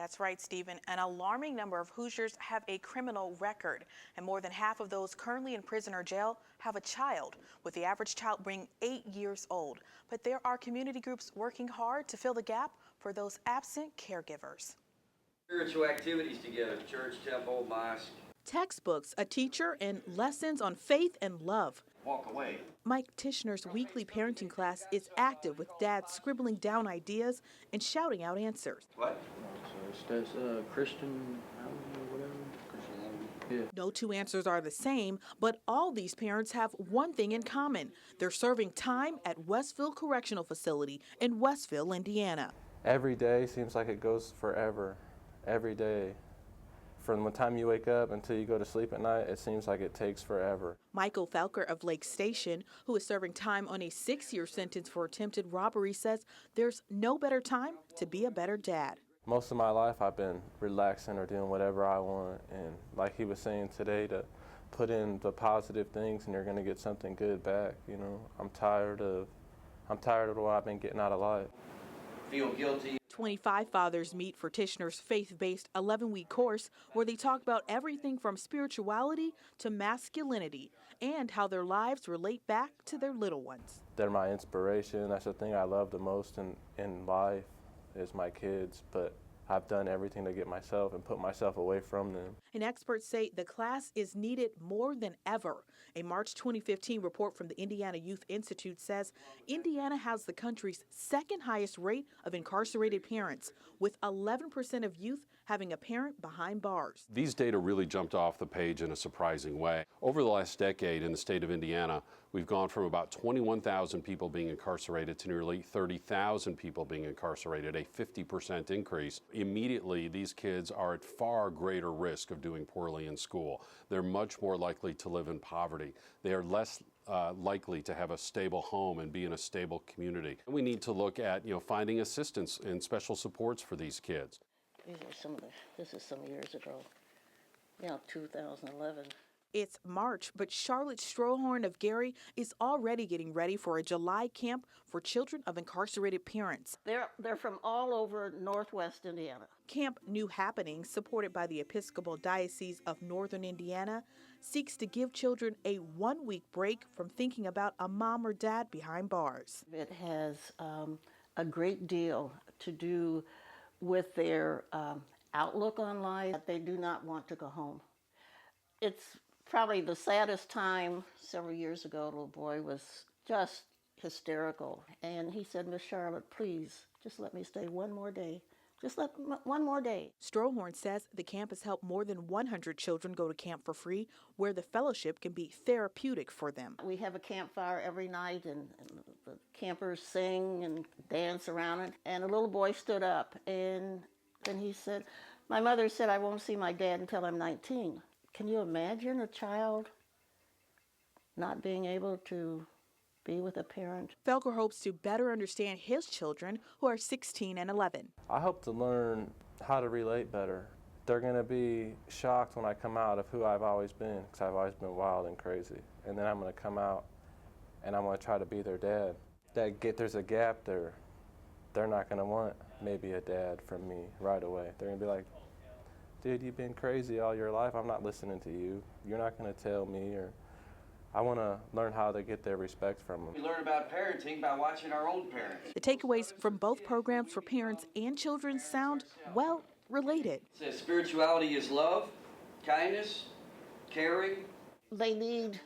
That's right, Stephen. An alarming number of Hoosiers have a criminal record, and more than half of those currently in prison or jail have a child, with the average child being 8 years old. But there are community groups working hard to fill the gap for those absent caregivers. Spiritual activities together, church, temple, mosque. Textbooks, a teacher, and lessons on faith and love. Walk away. Mike Tishner's weekly parenting class is active, with dads scribbling down ideas and shouting out answers. What? That's Christian, whatever. Christianity. Yeah. No two answers are the same, but all these parents have one thing in common. They're serving time at Westville Correctional Facility in Westville, Indiana. Every day seems like it goes forever. Every day. From the time you wake up until you go to sleep at night, it seems like it takes forever. Michael Felker of Lake Station, who is serving time on a 6-year sentence for attempted robbery, says there's no better time to be a better dad. Most of my life I've been relaxing or doing whatever I want, and like he was saying today, to put in the positive things and you're going to get something good back. You know, I'm tired of what I've been getting out of life. Feel guilty. 25 fathers meet for Tishner's faith-based 11-week course, where they talk about everything from spirituality to masculinity and how their lives relate back to their little ones. They're my inspiration. That's the thing I love the most in life is my kids, but I've done everything to get myself and put myself away from them. And experts say the class is needed more than ever. A March 2015 report from the Indiana Youth Institute says Indiana has the country's second highest rate of incarcerated parents, with 11% of youth having a parent behind bars. These data really jumped off the page in a surprising way. Over the last decade in the state of Indiana, we've gone from about 21,000 people being incarcerated to nearly 30,000 people being incarcerated, a 50% increase. Immediately, these kids are at far greater risk of doing poorly in school. They're much more likely to live in poverty. They are less likely to have a stable home and be in a stable community. We need to look at, finding assistance and special supports for these kids. This is some years ago, 2011. It's March, but Charlotte Strohorn of Gary is already getting ready for a July camp for children of incarcerated parents. They're from all over Northwest Indiana. Camp New Happenings, supported by the Episcopal Diocese of Northern Indiana, seeks to give children a 1-week break from thinking about a mom or dad behind bars. It has a great deal to do with their outlook on life. They do not want to go home. It's probably the saddest time. Several years ago, a little boy was just hysterical. And he said, "Miss Charlotte, please, just let me stay one more day. Just one more day." Strohorn says the camp has helped more than 100 children go to camp for free, where the fellowship can be therapeutic for them. We have a campfire every night, and the campers sing and dance around it. And a little boy stood up, and he said, "My mother said I won't see my dad until I'm 19. Can you imagine a child not being able to be with a parent? Felker hopes to better understand his children, who are 16 and 11. I hope to learn how to relate better. They're going to be shocked when I come out of who I've always been, because I've always been wild and crazy. And then I'm going to come out and I'm going to try to be their dad. There's a gap there. They're not going to want maybe a dad from me right away. They're going to be like, "Dude, you've been crazy all your life. I'm not listening to you. You're not going to tell me." Or I want to learn how to get their respect from them. We learn about parenting by watching our own parents. The takeaways from both programs for parents and children sound, well, related. It says spirituality is love, kindness, caring. They need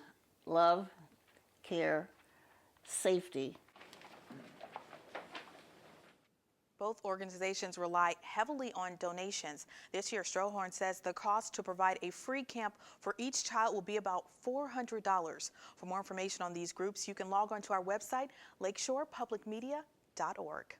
love, care, safety. Both organizations rely heavily on donations. This year, Strohorn says the cost to provide a free camp for each child will be about $400. For more information on these groups, you can log on to our website, lakeshorepublicmedia.org.